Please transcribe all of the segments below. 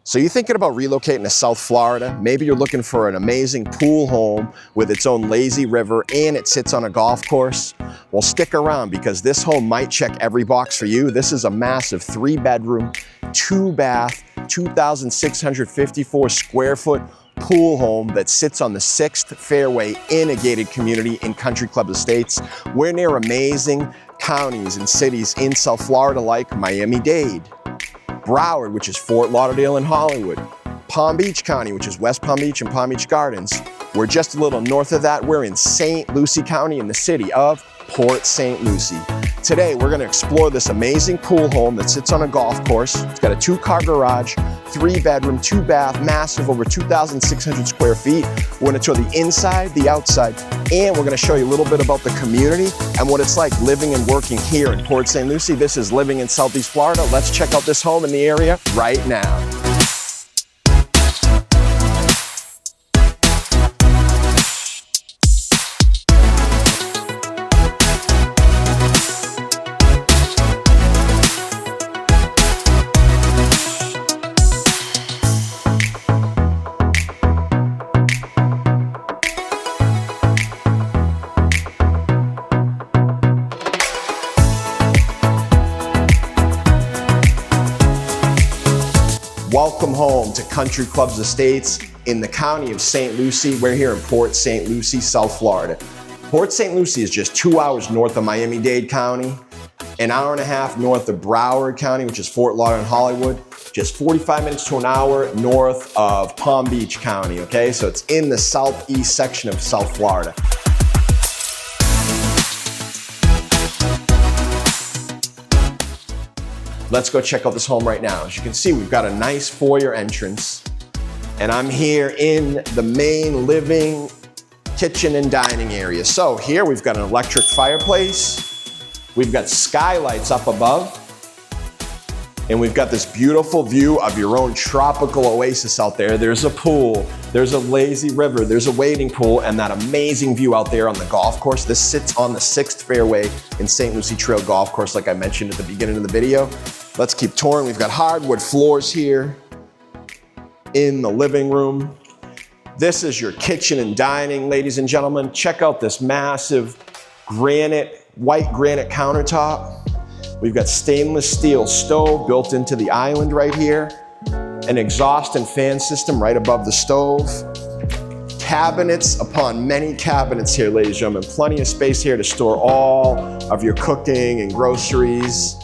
So you're thinking about relocating to South Florida? Maybe you're looking for an amazing pool home with its own lazy river and it sits on a golf course? Well, stick around because this home might check every box for you. This is a massive 3-bedroom, 2-bath, 2,654 square foot pool home that sits on the 6th fairway in a gated community in Country Club Estates. We're near amazing counties and cities in South Florida like Miami-Dade, Broward, which is Fort Lauderdale and Hollywood, Palm Beach County, which is West Palm Beach and Palm Beach Gardens. We're just a little north of that. We're in St. Lucie County in the city of Port St. Lucie. Today, we're gonna explore this amazing pool home that sits on a golf course. It's got a 2-car garage, 3-bedroom, 2-bath, massive, over 2,600 square feet. We're gonna tour the inside, the outside, and we're gonna show you a little bit about the community and what it's like living and working here in Port St. Lucie. This is living in Southeast Florida. Let's check out this home in the area right now. Welcome home to Country Club Estates in the county of St. Lucie. We're here in Port St. Lucie, South Florida. Port St. Lucie is just 2 hours north of Miami-Dade County, an hour and a half north of Broward County, which is Fort Lauderdale and Hollywood, just 45 minutes to an hour north of Palm Beach County, okay? So it's in the southeast section of South Florida. Let's go check out this home right now. As you can see, we've got a nice foyer entrance, and I'm here in the main living, kitchen, and dining area. So here we've got an electric fireplace, we've got skylights up above, and we've got this beautiful view of your own tropical oasis out there. There's a pool, there's a lazy river, there's a wading pool, and that amazing view out there on the golf course. This sits on the 6th fairway in St. Lucie Trail Golf Course, like I mentioned at the beginning of the video. Let's keep touring. We've got hardwood floors here in the living room. This is your kitchen and dining, ladies and gentlemen. Check out this massive white granite countertop. We've got stainless steel stove built into the island right here, an exhaust and fan system right above the stove. Cabinets upon many cabinets here, ladies and gentlemen. Plenty of space here to store all of your cooking and groceries.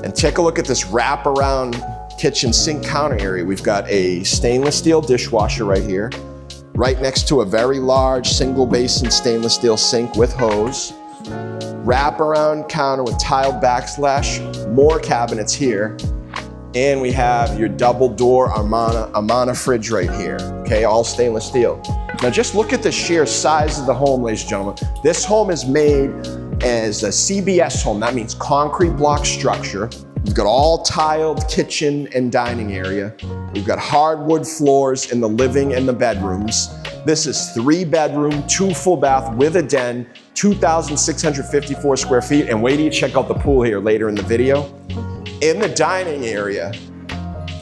And take a look at this wraparound kitchen sink counter area. We've got a stainless steel dishwasher right here, right next to a very large single basin stainless steel sink with hose. Wraparound counter with tiled backslash, more cabinets here. And we have your double door Amana fridge right here, okay, all stainless steel. Now just look at the sheer size of the home, ladies and gentlemen. This home is made as a CBS home. That means concrete block structure. We've got all tiled kitchen and dining area. We've got hardwood floors in the living and the bedrooms. This is 3-bedroom, 2 full bath with a den, 2,654 square feet. And wait till you check out the pool here later in the video. In the dining area,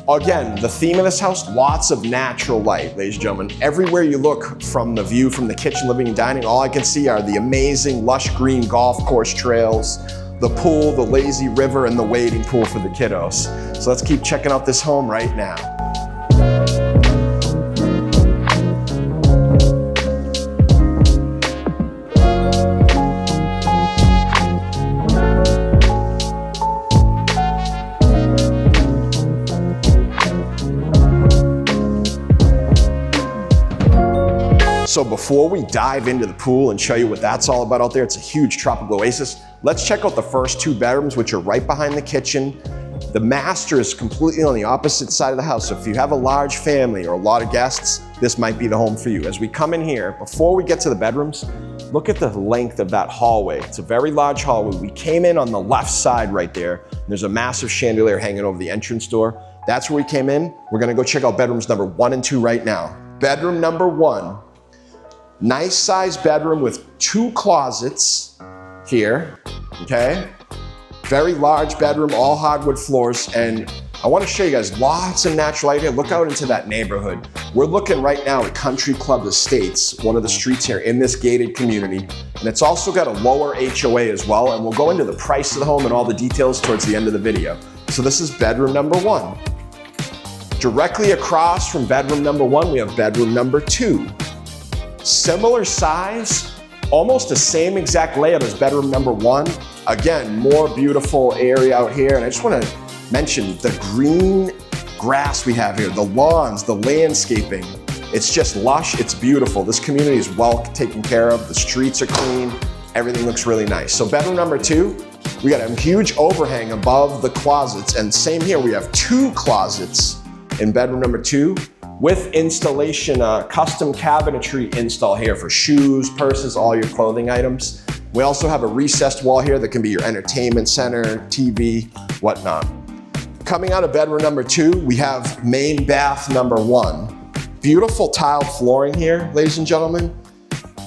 again, the theme of this house, lots of natural light, ladies and gentlemen. Everywhere you look from the view from the kitchen, living, and dining, all I can see are the amazing lush green golf course trails, the pool, the lazy river, and the wading pool for the kiddos. So let's keep checking out this home right now. So before we dive into the pool and show you what that's all about out there, it's a huge tropical oasis. Let's check out the first 2 bedrooms, which are right behind the kitchen. The master is completely on the opposite side of the house. So if you have a large family or a lot of guests, this might be the home for you. As we come in here, before we get to the bedrooms, look at the length of that hallway. It's a very large hallway. We came in on the left side right there. There's a massive chandelier hanging over the entrance door. That's where we came in. We're gonna go check out bedrooms number 1 and 2 right now. Bedroom number 1. Nice sized bedroom with 2 closets here, okay? Very large bedroom, all hardwood floors, and I want to show you guys lots of natural light here. Look out into that neighborhood. We're looking right now at Country Club Estates, one of the streets here in this gated community. And it's also got a lower HOA as well. And we'll go into the price of the home and all the details towards the end of the video. So this is bedroom number 1. Directly across from bedroom number 1, we have bedroom number 2. Similar size, almost the same exact layout as bedroom number 1. Again, more beautiful area out here. And I just want to mention the green grass we have here, the lawns, the landscaping. It's just lush, it's beautiful. This community is well taken care of. The streets are clean. Everything looks really nice. So bedroom number 2, we got a huge overhang above the closets. And same here, we have 2 closets in bedroom number 2 with installation, custom cabinetry install here for shoes, purses, all your clothing items. We also have a recessed wall here that can be your entertainment center, TV, whatnot. Coming out of bedroom number 2, we have main bath number 1. Beautiful tiled flooring here, ladies and gentlemen.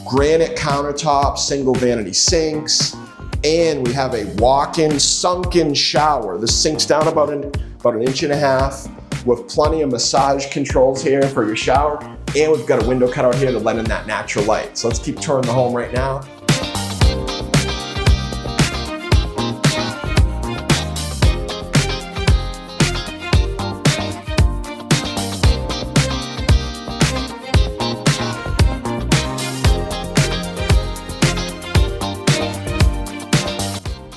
Granite countertops, single vanity sinks, and we have a walk-in sunken shower. This sinks down about an 1.5 inches with plenty of massage controls here for your shower. And we've got a window cutout here to let in that natural light. So let's keep touring the home right now.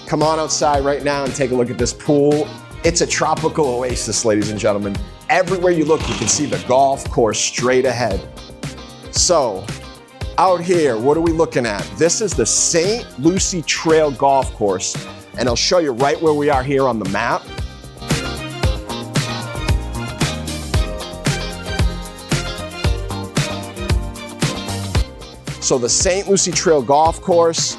Come on outside right now and take a look at this pool. It's a tropical oasis, ladies and gentlemen. Everywhere you look, you can see the golf course straight ahead. So, out here, what are we looking at? This is the St. Lucie Trail Golf Course, and I'll show you right where we are here on the map. So the St. Lucie Trail Golf Course,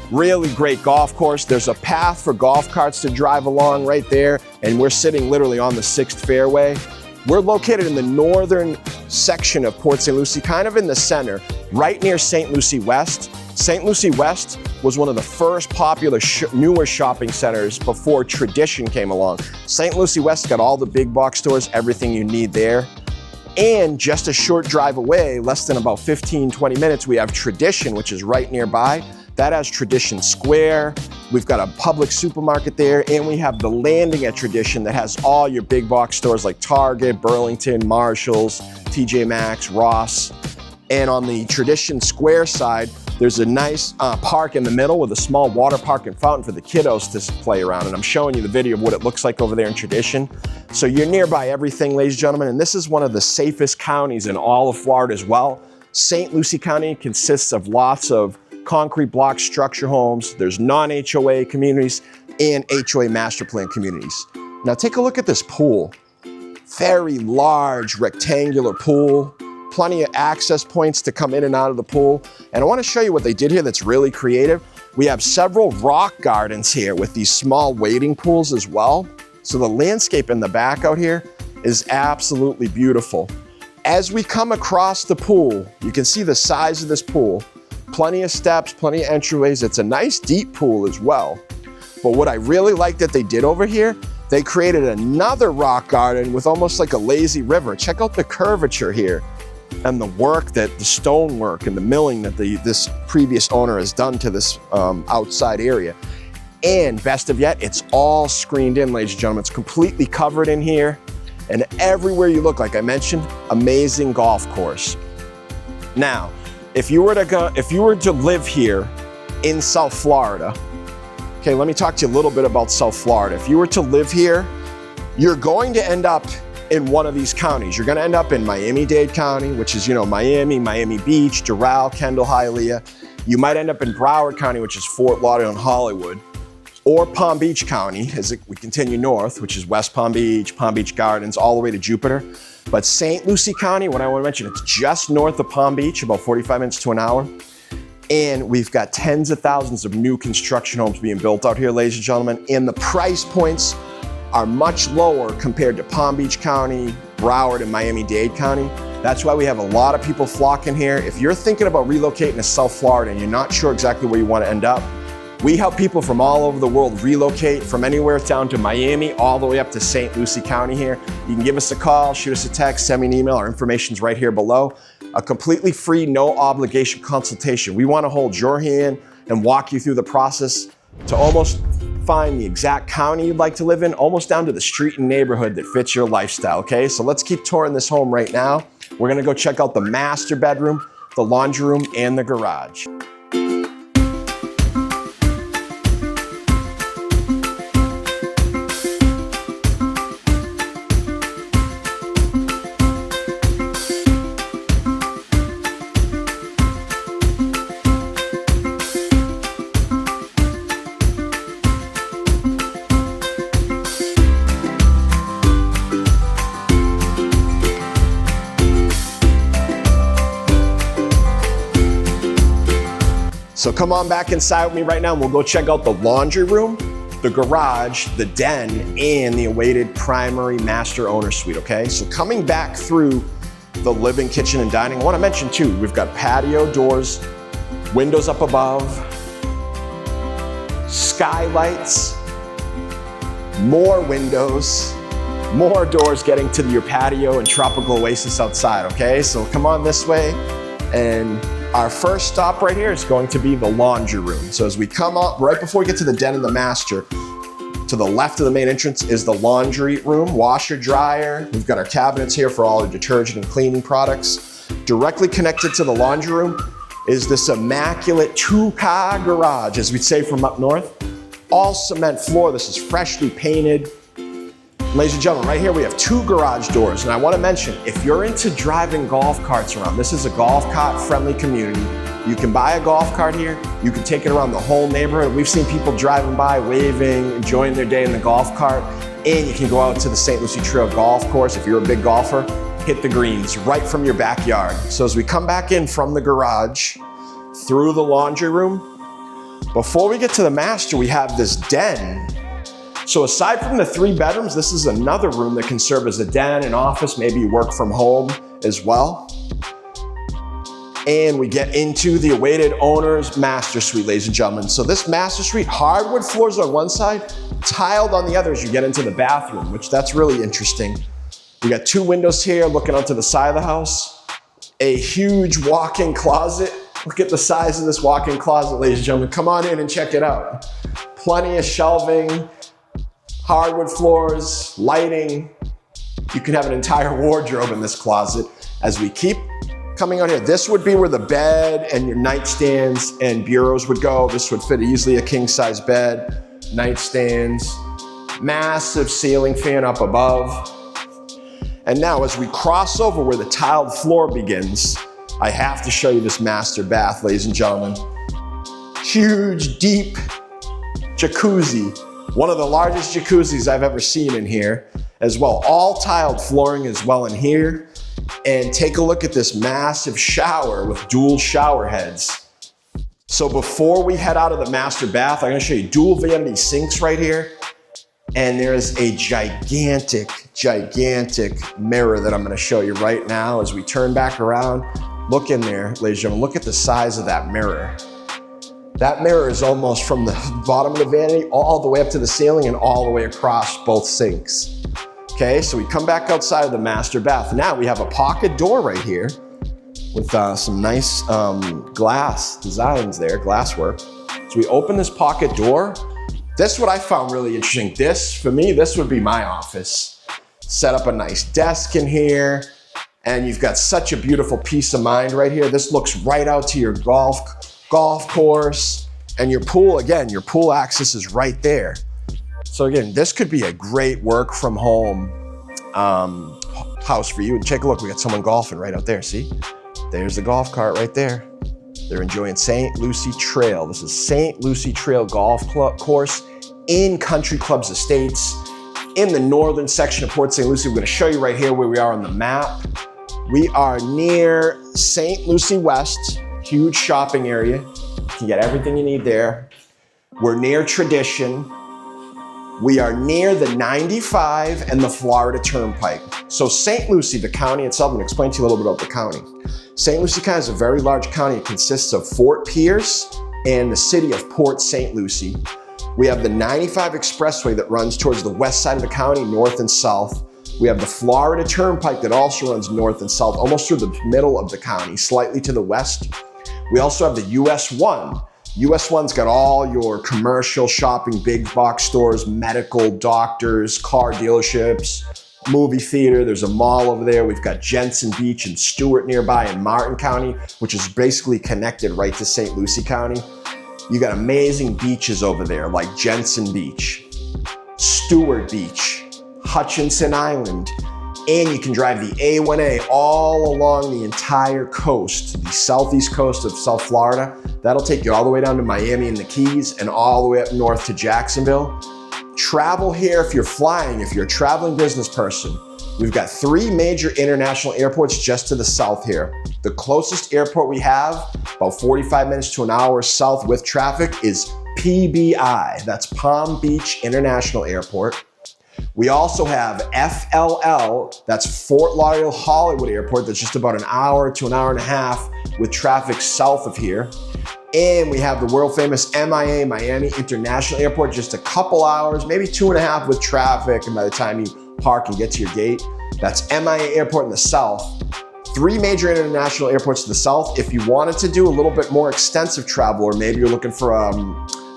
really great golf course. There's a path for golf carts to drive along right there, and we're sitting literally on the 6th fairway. We're located in the northern section of Port St. Lucie, kind of in the center, right near St. Lucie West. St. Lucie West was one of the first popular newer shopping centers before Tradition came along. St. Lucie West got all the big box stores, everything you need there. And just a short drive away, less than about 15, 20 minutes, we have Tradition, which is right nearby. That has Tradition Square. We've got a public supermarket there, and we have the landing at Tradition that has all your big box stores like Target, Burlington, Marshalls, TJ Maxx, Ross. And on the Tradition Square side, there's a nice park in the middle with a small water park and fountain for the kiddos to play around. And I'm showing you the video of what it looks like over there in Tradition. So you're nearby everything, ladies and gentlemen, and this is one of the safest counties in all of Florida as well. St. Lucie County consists of lots of concrete block structure homes. There's non-HOA communities and HOA master plan communities. Now take a look at this pool. Very large rectangular pool, plenty of access points to come in and out of the pool. And I want to show you what they did here that's really creative. We have several rock gardens here with these small wading pools as well. So the landscape in the back out here is absolutely beautiful. As we come across the pool, you can see the size of this pool. Plenty of steps, plenty of entryways. It's a nice deep pool as well. But what I really like that they did over here, they created another rock garden with almost like a lazy river. Check out the curvature here and the work the stone work and the milling that this previous owner has done to this outside area. And best of yet, it's all screened in, ladies and gentlemen. It's completely covered in here. And everywhere you look, like I mentioned, amazing golf course. Now, if you were to live here in South Florida, okay, let me talk to you a little bit about South Florida. If you were to live here, you're going to end up in one of these counties. You're going to end up in Miami-Dade County, which is, Miami, Miami Beach, Doral, Kendall, Hialeah. You might end up in Broward County, which is Fort Lauderdale and Hollywood, or Palm Beach County, as we continue north, which is West Palm Beach Gardens, all the way to Jupiter. But St. Lucie County, what I want to mention, it's just north of Palm Beach, about 45 minutes to an hour. And we've got tens of thousands of new construction homes being built out here, ladies and gentlemen. And the price points are much lower compared to Palm Beach County, Broward, and Miami-Dade County. That's why we have a lot of people flocking here. If you're thinking about relocating to South Florida and you're not sure exactly where you want to end up, We help people from all over the world relocate from anywhere down to Miami, all the way up to St. Lucie County here. You can give us a call, shoot us a text, send me an email. Our information's right here below. A completely free, no obligation consultation. We want to hold your hand and walk you through the process to almost find the exact county you'd like to live in, almost down to the street and neighborhood that fits your lifestyle, okay? So let's keep touring this home right now. We're gonna go check out the master bedroom, the laundry room, and the garage. So come on back inside with me right now and we'll go check out the laundry room, the garage, the den, and the awaited primary master owner suite, okay? So coming back through the living, kitchen, and dining, I wanna mention too, we've got patio doors, windows up above, skylights, more windows, more doors getting to your patio and tropical oasis outside, okay? So come on this way, and our first stop right here is going to be the laundry room. So as we come up, right before we get to the den and the master, to the left of the main entrance is the laundry room, washer, dryer. We've got our cabinets here for all our detergent and cleaning products. Directly connected to the laundry room is this immaculate two-car garage, as we'd say from up north. All cement floor, this is freshly painted. Ladies and gentlemen, right here we have two garage doors, and I want to mention, if you're into driving golf carts around, this is a golf cart friendly community. You can buy a golf cart here, you can take it around the whole neighborhood. We've seen people driving by, waving, enjoying their day in the golf cart, and you can go out to the St. Lucie Trail Golf Course. If you're a big golfer, hit the greens right from your backyard. So as we come back in from the garage, through the laundry room, before we get to the master, we have this den. So aside from the 3 bedrooms, this is another room that can serve as a den, an office, maybe you work from home as well. And we get into the awaited owner's master suite, ladies and gentlemen. So this master suite, hardwood floors on one side, tiled on the other as you get into the bathroom, which that's really interesting. We got 2 windows here looking onto the side of the house, a huge walk-in closet. Look at the size of this walk-in closet, ladies and gentlemen. Come on in and check it out. Plenty of shelving, hardwood floors, lighting. You can have an entire wardrobe in this closet. As we keep coming out here, this would be where the bed and your nightstands and bureaus would go. This would fit easily a king-size bed, nightstands, massive ceiling fan up above. And now as we cross over where the tiled floor begins, I have to show you this master bath, ladies and gentlemen. Huge, deep jacuzzi. One of the largest jacuzzis I've ever seen in here as well. All tiled flooring as well in here. And take a look at this massive shower with dual shower heads. So before we head out of the master bath, I'm gonna show you dual vanity sinks right here. And there is a gigantic, gigantic mirror that I'm gonna show you right now as we turn back around. Look in there, ladies and gentlemen, look at the size of that mirror. That mirror is almost from the bottom of the vanity all the way up to the ceiling and all the way across both sinks. Okay, so we come back outside of the master bath. Now we have a pocket door right here with some nice glass designs there, glasswork. So we open this pocket door. This is what I found really interesting. This, for me, this would be my office. Set up a nice desk in here, and you've got such a beautiful peace of mind right here. This looks right out to your golf course, and your pool, again, your pool access is right there. So again, this could be a great work from home house for you. And take a look, we got someone golfing right out there, see? There's the golf cart right there. They're enjoying St. Lucie Trail. This is St. Lucie Trail Golf Course in Country Clubs Estates in the northern section of Port St. Lucie. We're gonna show you right here where we are on the map. We are near St. Lucie West, huge shopping area. You can get everything you need there. We're near Tradition. We are near the 95 and the Florida Turnpike. So St. Lucie, the county itself, I'm gonna explain to you a little bit about the county. St. Lucie County is a very large county. It consists of Fort Pierce, and the city of Port St. Lucie. We have the 95 expressway that runs towards the west side of the county, north and south. We have the Florida Turnpike that also runs north and south, almost through the middle of the county, slightly to the west. We also have the US 1. US 1's got all your commercial shopping, big box stores, medical, doctors, car dealerships, movie theater. There's a mall over there. We've got Jensen Beach and Stewart nearby in Martin County, which is basically connected right to St. Lucie County. You got amazing beaches over there like Jensen Beach, Stewart Beach, Hutchinson Island, and you can drive the A1A all along the entire coast, the southeast coast of South Florida. That'll take you all the way down to Miami and the Keys and all the way up north to Jacksonville. Travel here if you're flying, if you're a traveling business person. We've got 3 major international airports just to the south here. The closest airport we have, about 45 minutes to an hour south with traffic, is PBI. That's Palm Beach International Airport. We also have FLL, that's Fort Lauderdale Hollywood Airport, that's just about an hour to an hour and a half with traffic south of here. And we have the world famous MIA, Miami International Airport, just a couple hours, maybe 2.5 with traffic, and by the time you park and get to your gate. That's MIA Airport in the south. 3 major international airports to the south. If you wanted to do a little bit more extensive travel, or maybe you're looking for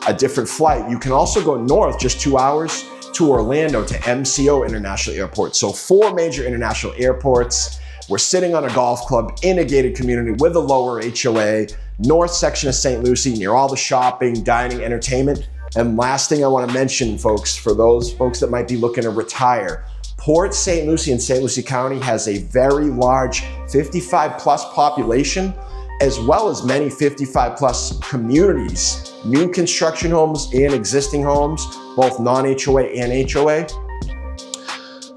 a different flight, you can also go north just 2 hours to Orlando to MCO International Airport. So 4 major international airports. We're sitting on a golf club in a gated community with a lower HOA, north section of St. Lucie, near all the shopping, dining, entertainment. And last thing I want to mention, folks, for those folks that might be looking to retire, Port St. Lucie in St. Lucie County has a very large 55 plus population, as well as many 55 plus communities, new construction homes and existing homes, both non-HOA and HOA.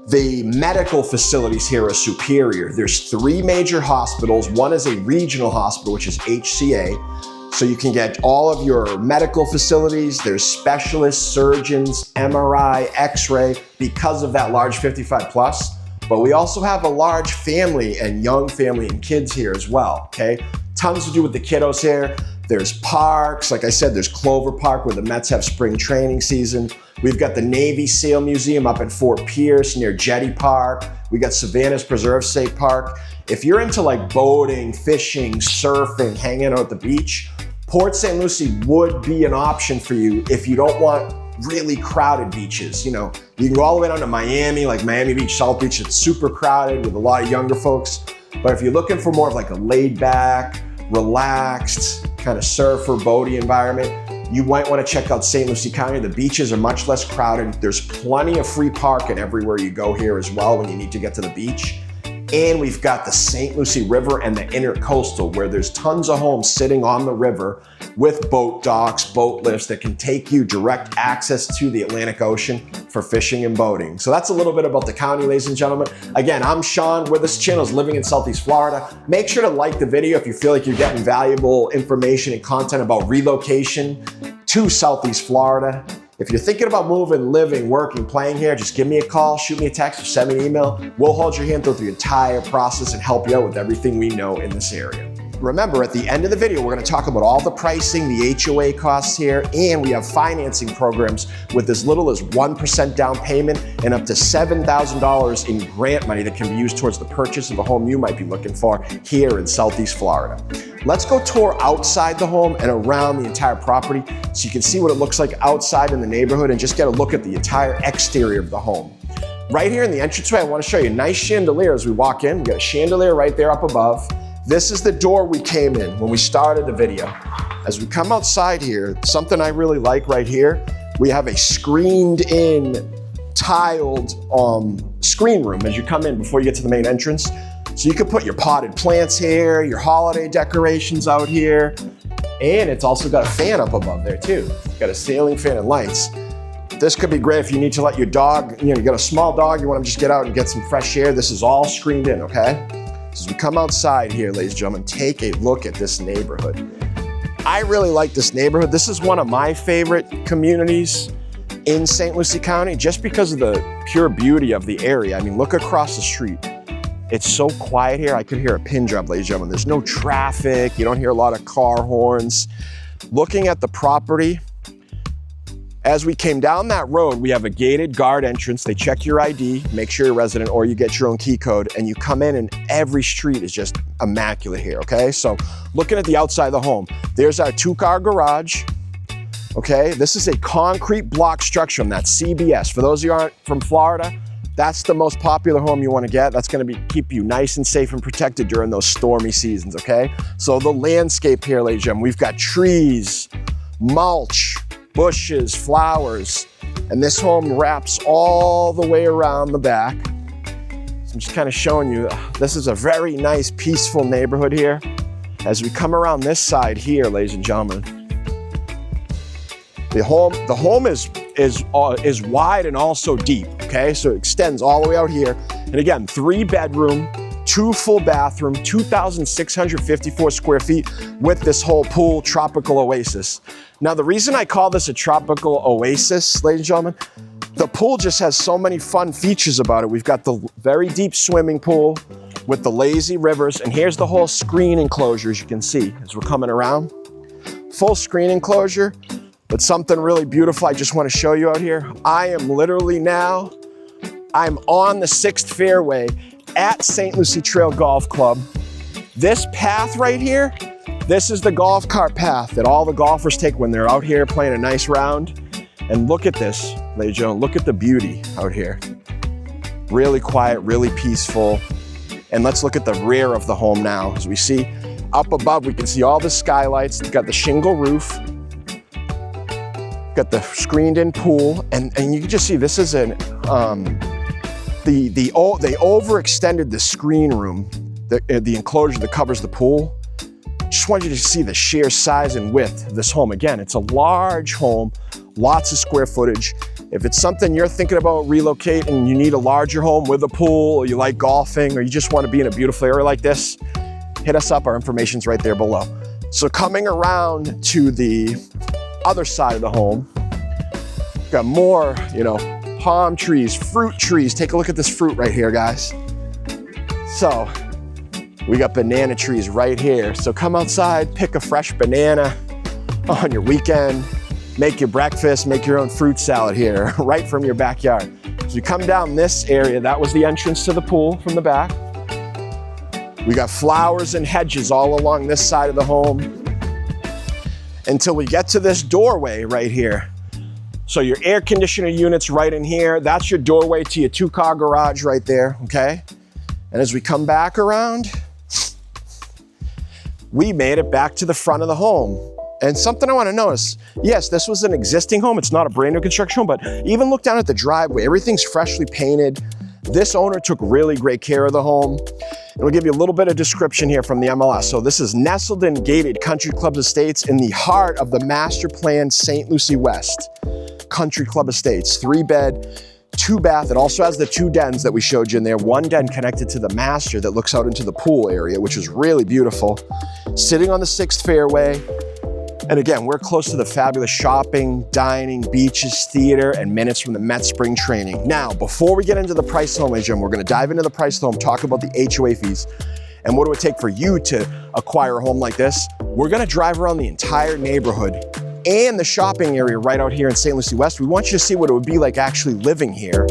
The medical facilities here are superior. There's 3 major hospitals. One is a regional hospital, which is HCA. So you can get all of your medical facilities. There's specialists, surgeons, MRI, X-ray, because of that large 55 plus. But we also have a large family and young family and kids here as well, okay? Tons to do with the kiddos here. There's parks, like I said, there's Clover Park where the Mets have spring training season. We've got the Navy SEAL Museum up at Fort Pierce near Jetty Park. We got Savannah's Preserve State Park. If you're into like boating, fishing, surfing, hanging out at the beach, Port St. Lucie would be an option for you if you don't want really crowded beaches. You know, you can go all the way down to Miami, like Miami Beach, South Beach. It's super crowded with a lot of younger folks. But if you're looking for more of like a laid back, relaxed, kind of surfer, boaty environment, you might want to check out St. Lucie County. The beaches are much less crowded. There's plenty of free parking everywhere you go here as well when you need to get to the beach. And we've got the St. Lucie River and the Intercoastal, where there's tons of homes sitting on the river with boat docks, boat lifts that can take you direct access to the Atlantic Ocean for fishing and boating. So that's a little bit about the county, ladies and gentlemen. Again, I'm Sean, where this channel is living in Southeast Florida. Make sure to like the video if you feel like you're getting valuable information and content about relocation to Southeast Florida. If you're thinking about moving, living, working, playing here, just give me a call, shoot me a text, or send me an email. We'll hold your hand through the entire process and help you out with everything we know in this area. Remember, at the end of the video, we're going to talk about all the pricing, the HOA costs here, and we have financing programs with as little as 1% down payment and up to $7,000 in grant money that can be used towards the purchase of a home you might be looking for here in Southeast Florida. Let's go tour outside the home and around the entire property so you can see what it looks like outside in the neighborhood and just get a look at the entire exterior of the home. Right here in the entranceway, I want to show you a nice chandelier as we walk in. We got a chandelier right there up above. This is the door we came in when we started the video. As we come outside here, something I really like right here, we have a screened in, tiled screen room as you come in before you get to the main entrance. So you can put your potted plants here, your holiday decorations out here, and it's also got a fan up above there too. Got a ceiling fan and lights. This could be great if you need to let your dog, you got a small dog, you want to just get out and get some fresh air. This is all screened in, okay? So as we come outside here, ladies and gentlemen, take a look at this neighborhood. I really like this neighborhood. This is one of my favorite communities in St. Lucie County just because of the pure beauty of the area. I mean, look across the street. It's so quiet here. I could hear a pin drop, ladies and gentlemen. There's no traffic. You don't hear a lot of car horns. looking at the property, as we came down that road, we have a gated guard entrance. They check your ID, make sure you're a resident, or you get your own key code, and you come in and every street is just immaculate here, okay? So looking at the outside of the home, there's our 2-car garage, okay? This is a concrete block structure, and that's CBS. For those of you who aren't from Florida, that's the most popular home you wanna get. That's gonna keep you nice and safe and protected during those stormy seasons, okay? So the landscape here, ladies and gentlemen, we've got trees, mulch, bushes, flowers, and this home wraps all the way around the back. So I'm just kind of showing you, this is a very nice, peaceful neighborhood here. As we come around this side here, ladies and gentlemen, the home is wide and also deep, okay? So it extends all the way out here. And again, 3-bedroom, 2 full bathroom, 2,654 square feet with this whole pool tropical oasis. Now, the reason I call this a tropical oasis, ladies and gentlemen, the pool just has so many fun features about it. We've got the very deep swimming pool with the lazy rivers, and here's the whole screen enclosure, as you can see, as we're coming around. Full screen enclosure, but something really beautiful I just want to show you out here. I am literally now, I'm on the 6th fairway at St. Lucie Trail Golf Club. This path right here, this is the golf cart path that all the golfers take when they're out here playing a nice round. And look at this, ladies and gentlemen, look at the beauty out here. Really quiet, really peaceful. And let's look at the rear of the home now. As we see up above, we can see all the skylights. It's got the shingle roof, got the screened in pool. And you can just see this is an, they overextended the screen room, the enclosure that covers the pool. Just want you to see the sheer size and width of this home. Again, it's a large home, lots of square footage. If it's something you're thinking about relocating and you need a larger home with a pool, or you like golfing, or you just want to be in a beautiful area like this, hit us up. Our information's right there below. So coming around to the other side of the home, got more, palm trees, fruit trees. Take a look at this fruit right here, guys. So we got banana trees right here. So come outside, pick a fresh banana on your weekend, make your breakfast, make your own fruit salad here, right from your backyard. So you come down this area, that was the entrance to the pool from the back. We got flowers and hedges all along this side of the home until we get to this doorway right here. So your air conditioner unit's right in here. That's your doorway to your 2-car garage right there, okay? And as we come back around, we made it back to the front of the home. And something I want to notice, yes, this was an existing home. It's not a brand new construction home, but even look down at the driveway. Everything's freshly painted. This owner took really great care of the home. And we'll give you a little bit of description here from the MLS. So this is nestled in gated Country Club Estates in the heart of the master planned St. Lucie West Country Club Estates. 3-bed, 2-bath. It also has the 2 dens that we showed you in there. 1 den connected to the master that looks out into the pool area, which is really beautiful. Sitting on the 6th fairway. And again, we're close to the fabulous shopping, dining, beaches, theater, and minutes from the Met spring training. Now, before we get into the price of the home, ladies and gentlemen, we're gonna dive into the price of the home, talk about the HOA fees, and what it would take for you to acquire a home like this. We're gonna drive around the entire neighborhood and the shopping area right out here in St. Lucie West. We want you to see what it would be like actually living here.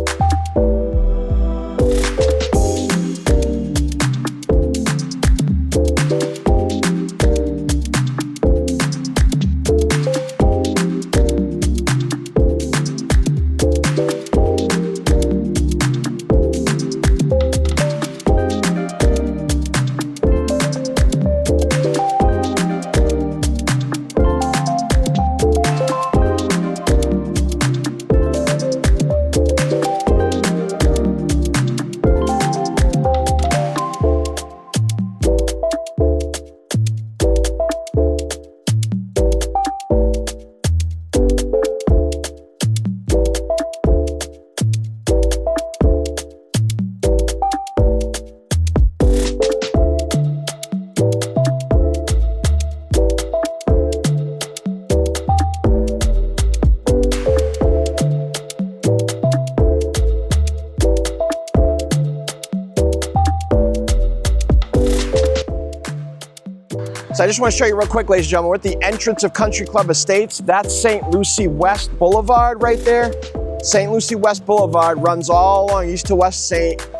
So I just want to show you real quick, ladies and gentlemen, we're at the entrance of Country Club Estates. That's St. Lucie West Boulevard right there. St. Lucie West Boulevard runs all along east to west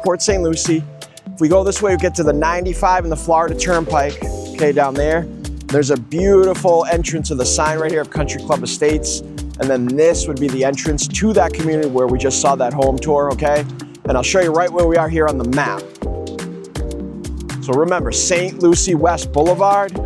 Port St. Lucie. If we go this way, we get to the 95 and the Florida Turnpike, okay, down there. There's a beautiful entrance of the sign right here of Country Club Estates. And then this would be the entrance to that community where we just saw that home tour, okay? And I'll show you right where we are here on the map. So remember, St. Lucie West Boulevard,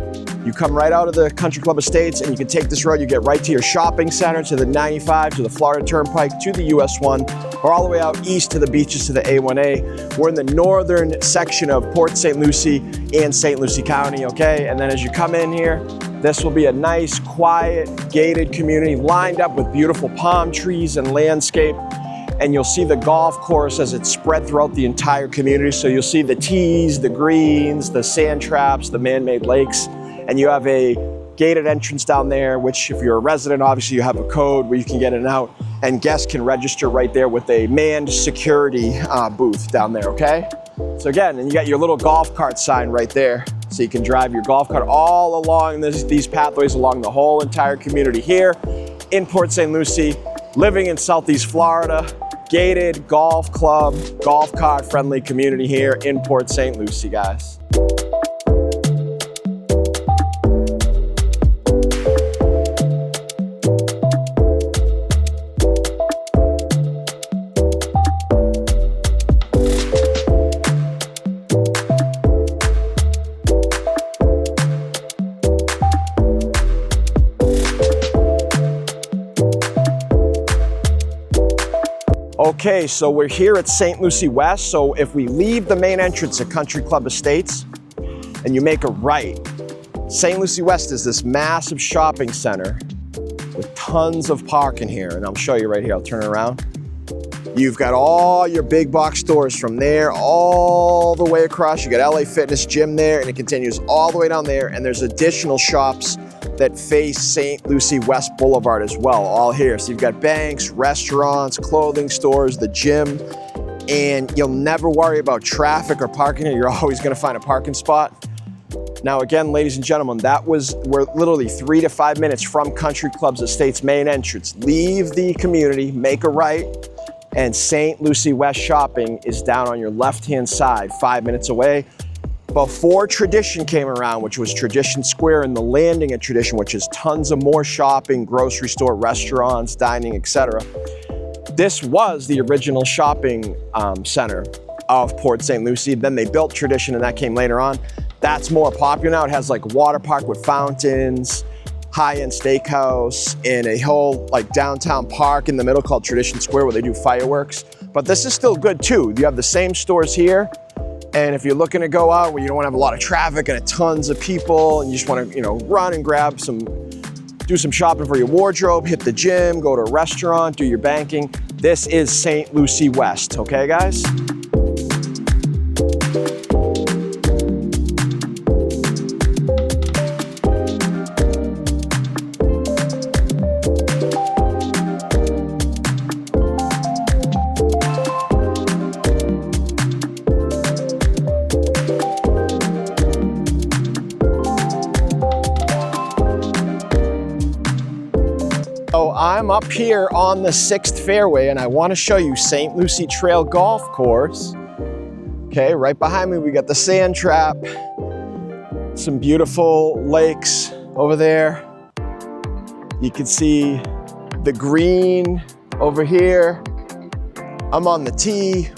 you come right out of the Country Club Estates and you can take this road, you get right to your shopping center, to the 95, to the Florida Turnpike, to the US 1, or all the way out east to the beaches to the A1A. We're in the northern section of Port St. Lucie and St. Lucie County, okay? And then as you come in here, this will be a nice, quiet, gated community lined up with beautiful palm trees and landscape. And you'll see the golf course as it's spread throughout the entire community. So you'll see the tees, the greens, the sand traps, the man-made lakes. And you have a gated entrance down there, which if you're a resident, obviously you have a code where you can get in and out. And guests can register right there with a manned security booth down there, okay? So again, and you got your little golf cart sign right there. So you can drive your golf cart all along these pathways along the whole entire community here in Port St. Lucie, living in Southeast Florida. Gated golf club, golf cart friendly community here in Port St. Lucie, guys. Okay, so we're here at St. Lucie West. So if we leave the main entrance at Country Club Estates and you make a right, St. Lucie West is this massive shopping center with tons of parking here. And I'll show you right here, I'll turn it around. You've got all your big box stores from there all the way across. You got LA Fitness Gym there, and it continues all the way down there. And there's additional shops that face St. Lucie West Boulevard as well, all here. So you've got banks, restaurants, clothing stores, the gym, and you'll never worry about traffic or parking here. You're always gonna find a parking spot. Now again, ladies and gentlemen, we're literally 3 to 5 minutes from Country Club Estates main entrance. Leave the community, make a right, and St. Lucie West shopping is down on your left-hand side, 5 minutes away. Before Tradition came around, which was Tradition Square, and the landing at Tradition, which is tons of more shopping, grocery store, restaurants, dining, etc. This was the original shopping center of Port St. Lucie. Then they built Tradition, and that came later on. That's more popular now. It has like a water park with fountains, high-end steakhouse, and a whole like downtown park in the middle called Tradition Square where they do fireworks. But this is still good too. You have the same stores here. And if you're looking to go out where you don't want to have a lot of traffic and tons of people and you just want to, run and grab do some shopping for your wardrobe, hit the gym, go to a restaurant, do your banking, this is St. Lucie West, okay guys? So I'm up here on the 6th fairway and I want to show you St. Lucie Trail Golf Course. Okay, right behind me we got the sand trap, some beautiful lakes over there. You can see the green over here. I'm on the tee.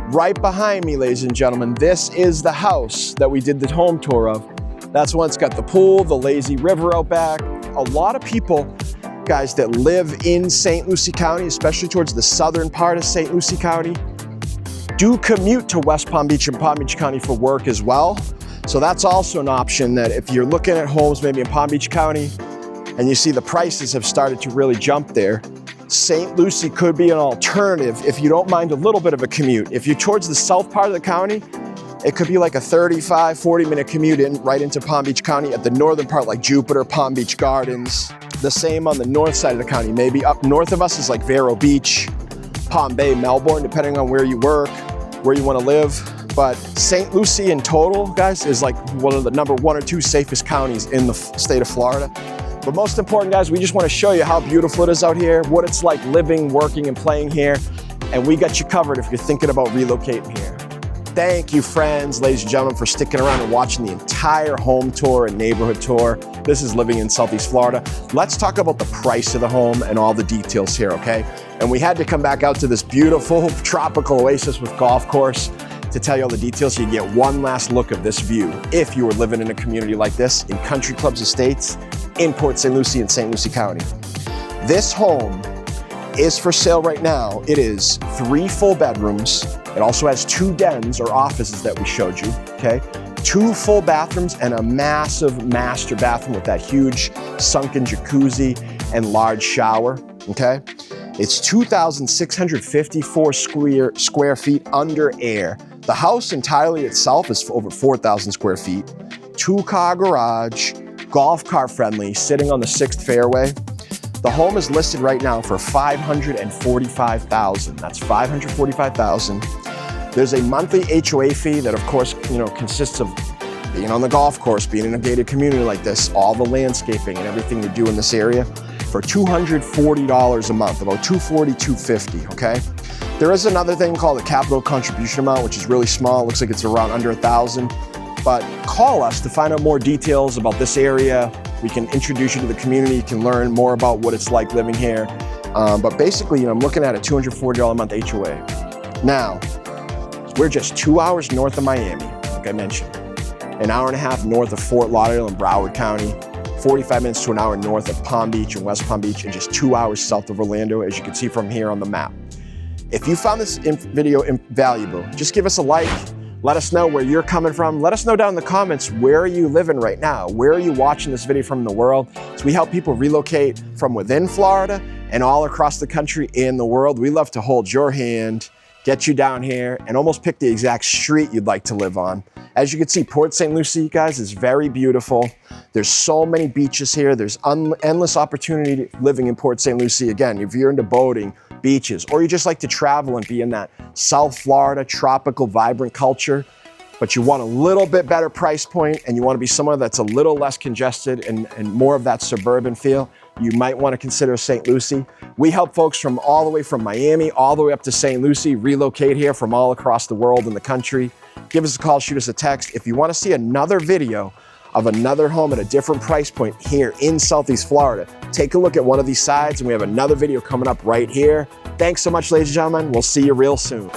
Right behind me, ladies and gentlemen, this is the house that we did the home tour of. That's one that's got the pool, the lazy river out back. A lot of people, guys, that live in St. Lucie County, especially towards the southern part of St. Lucie County, do commute to West Palm Beach and Palm Beach County for work as well. So that's also an option that if you're looking at homes maybe in Palm Beach County and you see the prices have started to really jump there, St. Lucie could be an alternative if you don't mind a little bit of a commute. If you're towards the south part of the county, it could be like a 35, 40-minute commute right into Palm Beach County. At the northern part, like Jupiter, Palm Beach Gardens. The same on the north side of the county. Maybe up north of us is like Vero Beach, Palm Bay, Melbourne, depending on where you work, where you want to live. But St. Lucie in total, guys, is like one of the number 1 or 2 safest counties in the state of Florida. But most important, guys, we just want to show you how beautiful it is out here, what it's like living, working, and playing here. And we got you covered if you're thinking about relocating here. Thank you, friends, ladies and gentlemen, for sticking around and watching the entire home tour and neighborhood tour. This is Living in Southeast Florida. Let's talk about the price of the home and all the details here, okay? And we had to come back out to this beautiful tropical oasis with golf course to tell you all the details so you get one last look of this view if you were living in a community like this in Country Clubs Estates in Port St. Lucie in St. Lucie County. This home is for sale right now. It is 3 full bedrooms. It also has 2 dens or offices that we showed you, okay? 2 full bathrooms and a massive master bathroom with that huge sunken jacuzzi and large shower, okay? It's 2,654 square feet under air. The house entirely itself is over 4,000 square feet, 2-car garage, golf cart friendly, sitting on the 6th fairway. The home is listed right now for $545,000. That's $545,000. There's a monthly HOA fee that, of course, consists of being on the golf course, being in a gated community like this, all the landscaping and everything we do in this area, for $240 a month, about $240, $250, okay? There is another thing called the capital contribution amount, which is really small. It looks like it's around under $1,000. But call us to find out more details about this area. We can introduce you to the community. You can learn more about what it's like living here. But basically, I'm looking at a $240 a month HOA. Now, we're just 2 hours north of Miami, like I mentioned. An hour and a half north of Fort Lauderdale in Broward County. 45 minutes to an hour north of Palm Beach and West Palm Beach, and just 2 hours south of Orlando, as you can see from here on the map. If you found this video valuable, just give us a like. Let us know where you're coming from. Let us know down in the comments, where are you living right now? Where are you watching this video from in the world? So we help people relocate from within Florida and all across the country and the world. We love to hold your hand, get you down here, and almost pick the exact street you'd like to live on. As you can see, Port St. Lucie, guys, is very beautiful. There's so many beaches here. There's endless opportunity living in Port St. Lucie. Again, if you're into boating, beaches, or you just like to travel and be in that South Florida tropical vibrant culture, but you want a little bit better price point and you want to be somewhere that's a little less congested and more of that suburban feel, you might want to consider St. Lucie. We help folks from all the way from Miami all the way up to St. Lucie relocate here from all across the world and the country. Give us a call, shoot us a text. If you want to see another video of another home at a different price point here in Southeast Florida, take a look at one of these sides, and we have another video coming up right here. Thanks so much, ladies and gentlemen. We'll see you real soon.